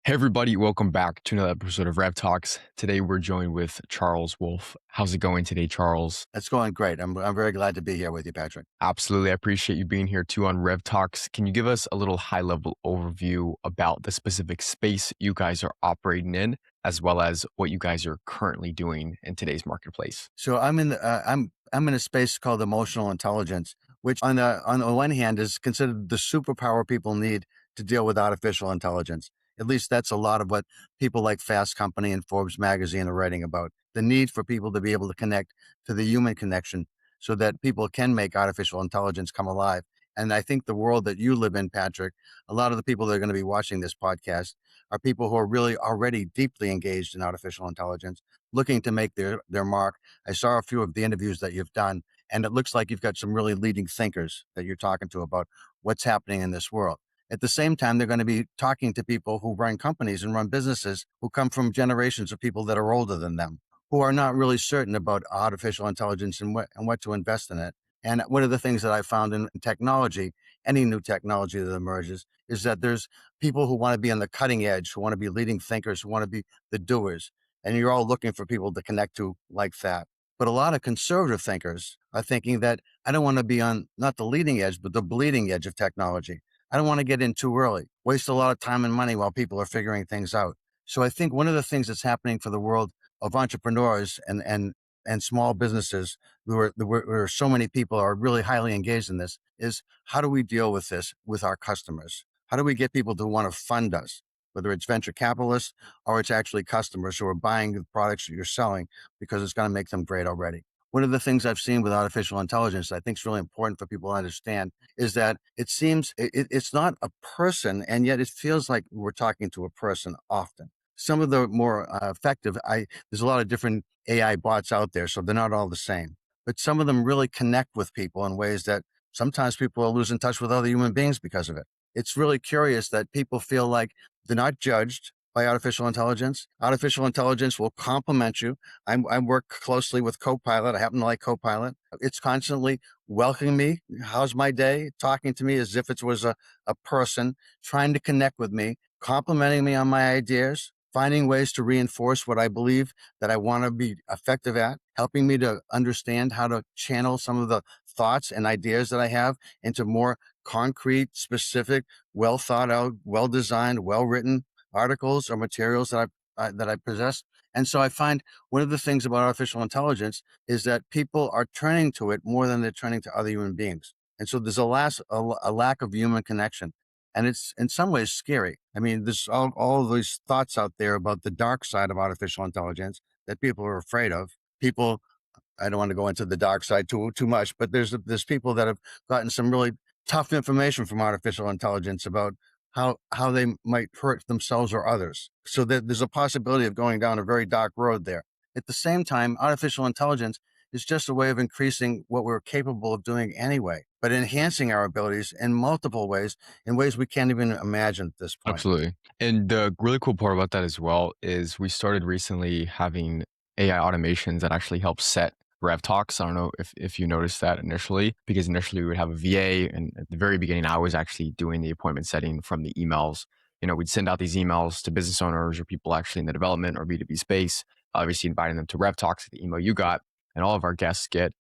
Hey everybody, welcome back to another episode of RevTalks. Today we're joined with Charles Wolfe. How's it going today, Charles? It's going great. I'm very glad to be here with you, Patrick. Absolutely. I appreciate you being here too on RevTalks. Can you give us a little high-level overview about the specific space you guys are operating in, as well as what you guys are currently doing in today's marketplace? So I'm in a space called emotional intelligence, which on the one hand is considered the superpower people need to deal with artificial intelligence. At least that's a lot of what people like Fast Company and Forbes magazine are writing about. The need for people to be able to connect to the human connection so that people can make artificial intelligence come alive. And I think the world that you live in, Patrick, a lot of the people that are going to be watching this podcast are people who are really already deeply engaged in artificial intelligence, looking to make their mark. I saw a few of the interviews that you've done, and it looks like you've got some really leading thinkers that you're talking to about what's happening in this world. At the same time, they're going to be talking to people who run companies and run businesses who come from generations of people that are older than them, who are not really certain about artificial intelligence and what to invest in it. And one of the things that I found in technology, any new technology that emerges, is that there's people who want to be on the cutting edge, who want to be leading thinkers, who want to be the doers. And you're all looking for people to connect to like that. But a lot of conservative thinkers are thinking that I don't want to be on not the leading edge, but the bleeding edge of technology. I don't want to get in too early, waste a lot of time and money while people are figuring things out. So I think one of the things that's happening for the world of entrepreneurs and small businesses where so many people are really highly engaged in this is how do we deal with this with our customers? How do we get people to want to fund us, whether it's venture capitalists or it's actually customers who are buying the products that you're selling because it's going to make them great already? One of the things I've seen with artificial intelligence that I think is really important for people to understand is that it seems it's not a person, and yet it feels like we're talking to a person often. Some of the more effective, there's a lot of different AI bots out there, so they're not all the same. But some of them really connect with people in ways that sometimes people are losing touch with other human beings because of it. It's really curious that people feel like they're not judged by artificial intelligence. Artificial intelligence will complement you. I work closely with Copilot. I happen to like Copilot. It's constantly welcoming me. How's my day? Talking to me as if it was a person, trying to connect with me, complimenting me on my ideas, finding ways to reinforce what I believe that I want to be effective at, helping me to understand how to channel some of the thoughts and ideas that I have into more concrete, specific, well thought out, well designed, well written articles or materials that I possess. And so I find one of the things about artificial intelligence is that people are turning to it more than they're turning to other human beings. And so there's a lack of human connection. And it's in some ways scary. I mean, there's all of these thoughts out there about the dark side of artificial intelligence that people are afraid of. People, I don't want to go into the dark side too much, but there's people that have gotten some really tough information from artificial intelligence about how they might hurt themselves or others. So there's a possibility of going down a very dark road there. At the same time, artificial intelligence is just a way of increasing what we're capable of doing anyway, but enhancing our abilities in multiple ways, in ways we can't even imagine at this point. Absolutely. And the really cool part about that as well is we started recently having AI automations that actually help set RevTalks. I don't know if you noticed that initially, because initially we would have a VA, and at the very beginning, I was actually doing the appointment setting from the emails. We'd send out these emails to business owners or people actually in the development or B2B space, obviously inviting them to RevTalks, the email you got, and all of our guests get.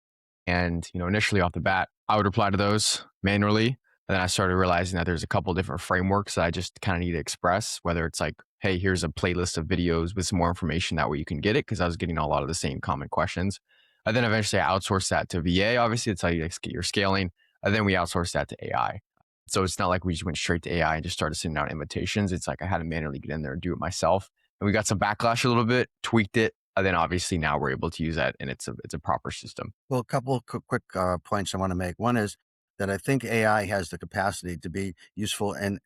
And, initially off the bat, I would reply to those manually. And then I started realizing that there's a couple different frameworks that I just kind of need to express, whether it's like, hey, here's a playlist of videos with some more information. That way you can get it, because I was getting a lot of the same common questions. And then eventually I outsourced that to VA. Obviously, it's how you get your scaling. And then we outsourced that to AI. So it's not like we just went straight to AI and just started sending out invitations. It's like I had to manually get in there and do it myself. And we got some backlash a little bit, tweaked it. And then obviously now we're able to use that, and it's a proper system. Well, a couple of quick points I want to make. One is that I think AI has the capacity to be useful in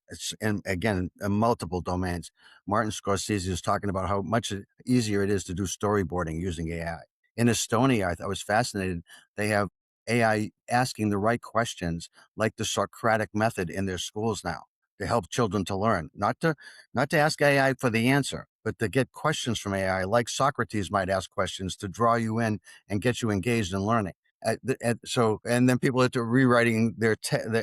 again, in multiple domains. Martin Scorsese was talking about how much easier it is to do storyboarding using AI. In Estonia, I was fascinated. They have AI asking the right questions, like the Socratic method in their schools now, to help children to learn, not to ask AI for the answer, but to get questions from AI, like Socrates might ask questions to draw you in and get you engaged in learning. And then people are rewriting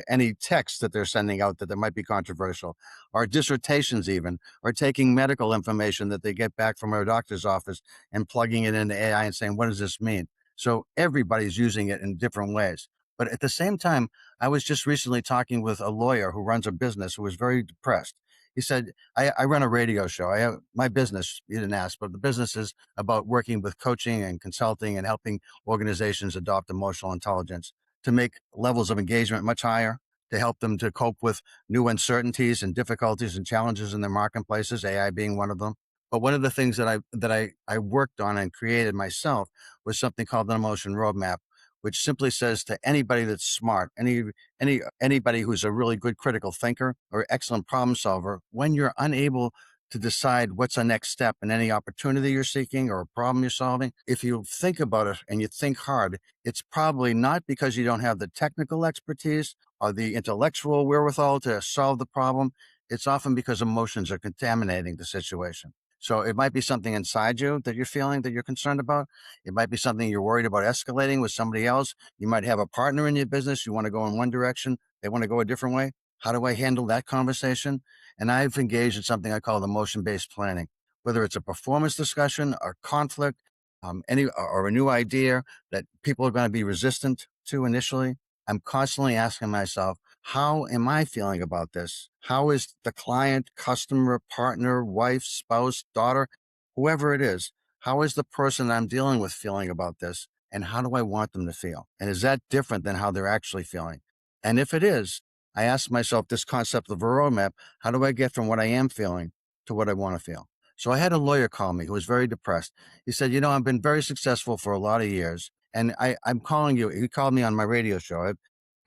any text that they're sending out that might be controversial, or dissertations even, or taking medical information that they get back from our doctor's office and plugging it into AI and saying, what does this mean? So everybody's using it in different ways. But at the same time, I was just recently talking with a lawyer who runs a business who was very depressed. He said, I run a radio show. I have my business, you didn't ask, but the business is about working with coaching and consulting and helping organizations adopt emotional intelligence to make levels of engagement much higher, to help them to cope with new uncertainties and difficulties and challenges in their marketplaces, AI being one of them. But one of the things that I worked on and created myself was something called an emotion roadmap, which simply says to anybody that's smart, anybody who's a really good critical thinker or excellent problem solver, when you're unable to decide what's the next step in any opportunity you're seeking or a problem you're solving, if you think about it and you think hard, it's probably not because you don't have the technical expertise or the intellectual wherewithal to solve the problem. It's often because emotions are contaminating the situation. So it might be something inside you that you're feeling that you're concerned about. It might be something you're worried about escalating with somebody else. You might have a partner in your business. You want to go in one direction. They want to go a different way. How do I handle that conversation? And I've engaged in something I call emotion-based planning, whether it's a performance discussion or conflict, or a new idea that people are going to be resistant to initially. I'm constantly asking myself, how am I feeling about this? How is the client, customer, partner, wife, spouse, daughter, whoever it is, how is the person I'm dealing with feeling about this? And how do I want them to feel? And is that different than how they're actually feeling? And if it is, I ask myself this concept of a roadmap: how do I get from what I am feeling to what I want to feel? So I had a lawyer call me who was very depressed. He said, I've been very successful for a lot of years. And I'm calling you. He called me on my radio show.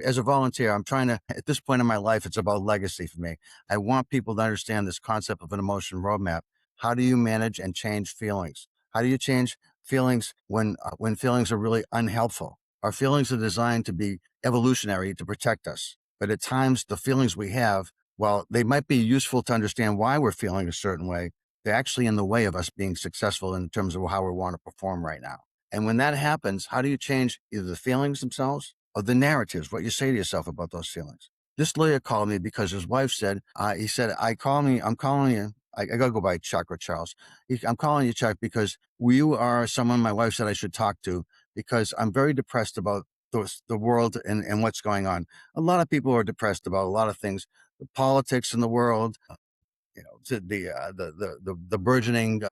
As a volunteer, I'm trying to, at this point in my life, it's about legacy for me. I want people to understand this concept of an emotion roadmap. How do you manage and change feelings? How do you change feelings when feelings are really unhelpful? Our feelings are designed to be evolutionary to protect us. But at times, the feelings we have, while they might be useful to understand why we're feeling a certain way, they're actually in the way of us being successful in terms of how we want to perform right now. And when that happens, how do you change either the feelings themselves or the narratives, what you say to yourself about those feelings? This lawyer called me because his wife said, he said, I'm calling you. I got to go by Chuck or Charles. I'm calling you, Chuck, because you are someone my wife said I should talk to, because I'm very depressed about the world and what's going on. A lot of people are depressed about a lot of things, the politics in the world, the burgeoning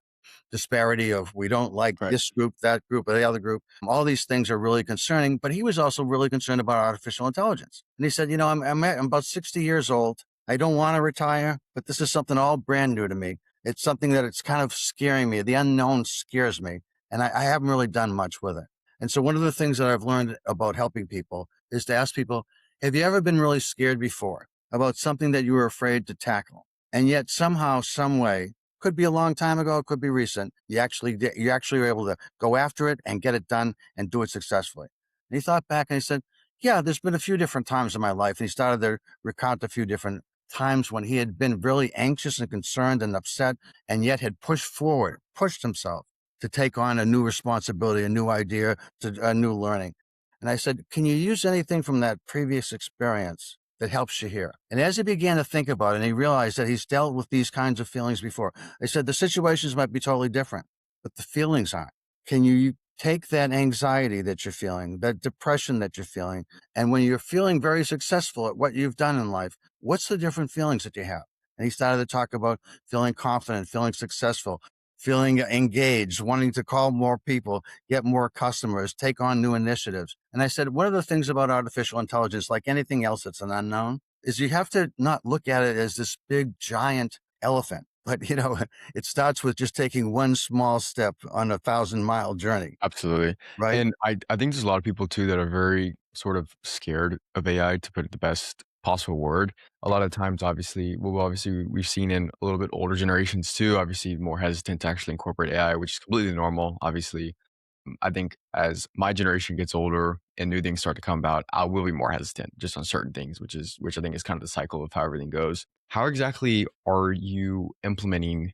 disparity of we don't like Right. this group, that group, or the other group. All these things are really concerning, but he was also really concerned about artificial intelligence. And he said, I'm about 60 years old. I don't want to retire, but this is something all brand new to me. It's something that it's kind of scaring me. The unknown scares me, and I haven't really done much with it. And so one of the things that I've learned about helping people is to ask people, have you ever been really scared before about something that you were afraid to tackle? And yet somehow, some way, could be a long time ago, it could be recent, you actually were able to go after it and get it done and do it successfully. And he thought back and he said, yeah, there's been a few different times in my life. And he started to recount a few different times when he had been really anxious and concerned and upset, and yet had pushed himself to take on a new responsibility, a new idea, to a new learning. And I said, can you use anything from that previous experience that helps you here? And as he began to think about it, and he realized that he's dealt with these kinds of feelings before, I said, the situations might be totally different, but the feelings aren't. Can you take that anxiety that you're feeling, that depression that you're feeling, and when you're feeling very successful at what you've done in life, what's the different feelings that you have? And he started to talk about feeling confident, feeling successful, feeling engaged, wanting to call more people, get more customers, take on new initiatives. And I said, one of the things about artificial intelligence, like anything else that's an unknown, is you have to not look at it as this big giant elephant. But, it starts with just taking one small step on a 1,000-mile journey, Absolutely. right? And I think there's a lot of people too that are very sort of scared of AI, to put it the best possible word. A lot of times, obviously we've seen in a little bit older generations too, obviously more hesitant to actually incorporate AI, which is completely normal. Obviously, I think as my generation gets older and new things start to come about, I will be more hesitant just on certain things, which I think is kind of the cycle of how everything goes. How exactly are you implementing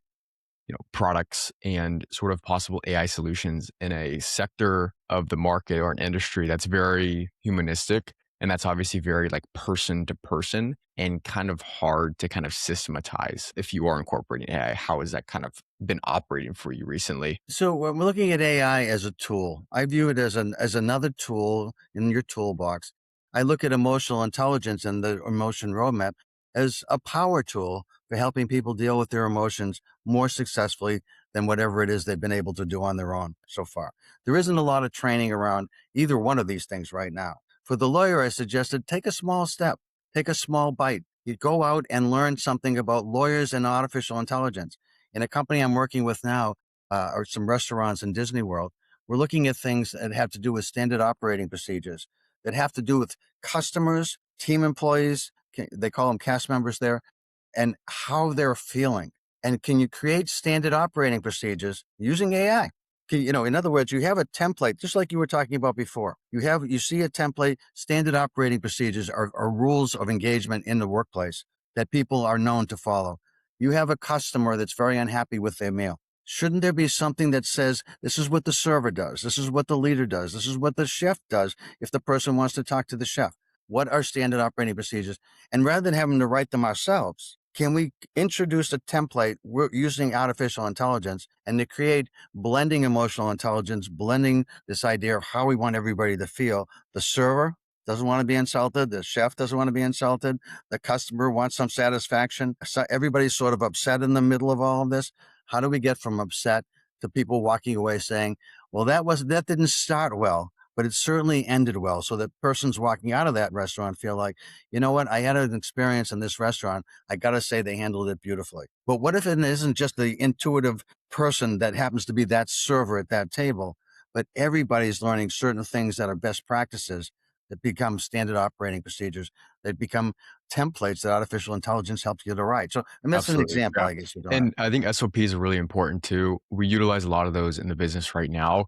products and sort of possible AI solutions in a sector of the market or an industry that's very humanistic. And that's obviously very like person to person and kind of hard to kind of systematize if you are incorporating AI. How has that kind of been operating for you recently? So when we're looking at AI as a tool, I view it as another tool in your toolbox. I look at emotional intelligence and the emotion roadmap as a power tool for helping people deal with their emotions more successfully than whatever it is they've been able to do on their own so far. There isn't a lot of training around either one of these things right now. For the lawyer, I suggested take a small step, take a small bite. You go out and learn something about lawyers and artificial intelligence. In a company I'm working with now, or some restaurants in Disney World, we're looking at things that have to do with standard operating procedures, that have to do with customers, team employees, they call them cast members there, and how they're feeling. And can you create standard operating procedures using AI? In other words, you have a template, just like you were talking about before. You see a template, standard operating procedures are rules of engagement in the workplace that people are known to follow. You have a customer that's very unhappy with their meal. Shouldn't there be something that says this is what the server does, this is what the leader does, this is what the chef does if the person wants to talk to the chef? What are standard operating procedures? And rather than having to write them ourselves, can we introduce a template using artificial intelligence and to create blending emotional intelligence, blending this idea of how we want everybody to feel? The server doesn't want to be insulted. The chef doesn't want to be insulted. The customer wants some satisfaction. So everybody's sort of upset in the middle of all of this. How do we get from upset to people walking away saying, well, that didn't start well, but it certainly ended well. So that person's walking out of that restaurant feel like, you know what, I had an experience in this restaurant. I got to say they handled it beautifully. But what if it isn't just the intuitive person that happens to be that server at that table, but everybody's learning certain things that are best practices that become standard operating procedures, that become templates that artificial intelligence helps you to write. So, and that's an Absolutely. example, Yeah. I guess you're doing it. And I think SOPs are really important too. We utilize a lot of those in the business right now,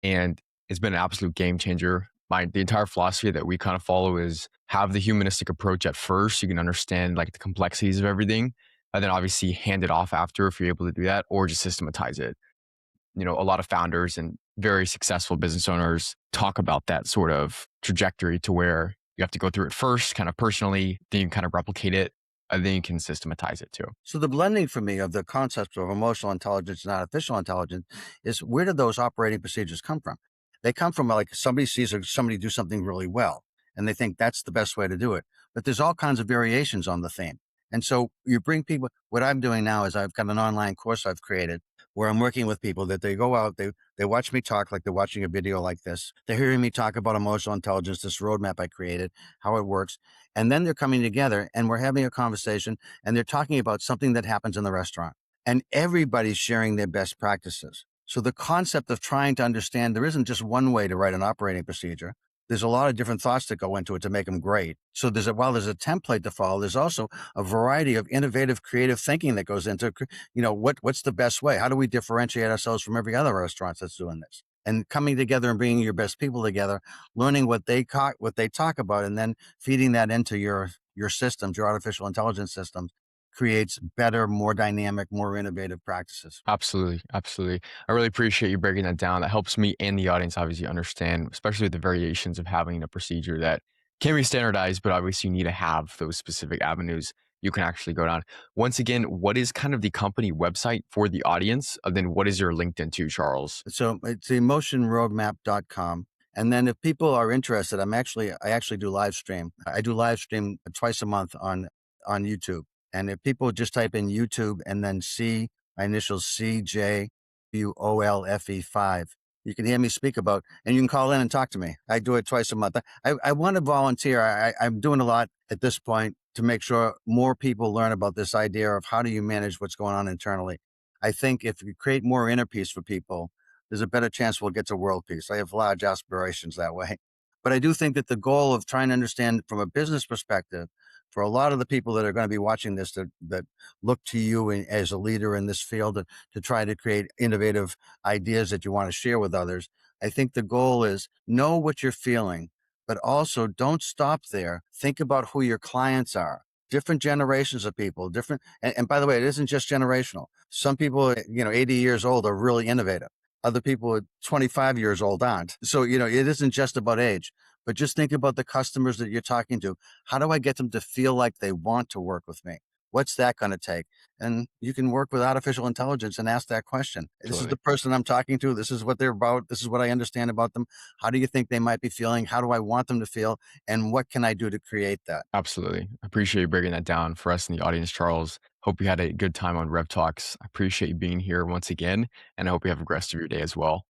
and it's been an absolute game changer. The entire philosophy that we kind of follow is have the humanistic approach at first. You can understand like the complexities of everything, and then obviously hand it off after if you're able to do that, or just systematize it. A lot of founders and very successful business owners talk about that sort of trajectory to where you have to go through it first, kind of personally, then you kind of replicate it, and then you can systematize it too. So the blending for me of the concepts of emotional intelligence and artificial intelligence is, where did those operating procedures come from? They come from like somebody sees somebody do something really well and they think that's the best way to do it. But there's all kinds of variations on the theme. And so you bring people, what I'm doing now is I've got an online course I've created where I'm working with people that they go out, they watch me talk like they're watching a video like this. They're hearing me talk about emotional intelligence, this roadmap I created, how it works. And then they're coming together and we're having a conversation and they're talking about something that happens in the restaurant and everybody's sharing their best practices. So the concept of trying to understand there isn't just one way to write an operating procedure. There's a lot of different thoughts that go into it to make them great. So while there's a template to follow, there's also a variety of innovative, creative thinking that goes into, what's the best way? How do we differentiate ourselves from every other restaurant that's doing this? And coming together and bringing your best people together, learning what they talk about, and then feeding that into your systems, your artificial intelligence systems, creates better, more dynamic, more innovative practices. Absolutely, absolutely. I really appreciate you breaking that down. That helps me and the audience obviously understand, especially the variations of having a procedure that can be standardized, but obviously you need to have those specific avenues you can actually go down. Once again, what is kind of the company website for the audience? And then what is your LinkedIn to, Charles? So it's emotionroadmap.com. And then if people are interested, I actually do live stream. I do live stream twice a month on YouTube. And if people just type in YouTube and then my initials CJWOLFE5, you can hear me speak about, and you can call in and talk to me. I do it twice a month. I want to volunteer. I'm doing a lot at this point to make sure more people learn about this idea of how do you manage what's going on internally. I think if you create more inner peace for people, there's a better chance we'll get to world peace. I have large aspirations that way. But I do think that the goal of trying to understand from a business perspective, for a lot of the people that are going to be watching this, that look to you as a leader in this field to try to create innovative ideas that you want to share with others, I think the goal is know what you're feeling, but also don't stop there. Think about who your clients are. different generations of people, different, and by the way, it isn't just generational. Some people, 80 years old are really innovative. Other people at 25 years old aren't. So, it isn't just about age, but just think about the customers that you're talking to. How do I get them to feel like they want to work with me? What's that going to take? And you can work with artificial intelligence and ask that question. This is the Absolutely. person I'm talking to. This is what they're about. This is what I understand about them. How do you think they might be feeling? How do I want them to feel? And what can I do to create that? Absolutely. I appreciate you breaking that down for us in the audience, Charles. Hope you had a good time on Rev Talks. I appreciate you being here once again, and I hope you have a rest of your day as well.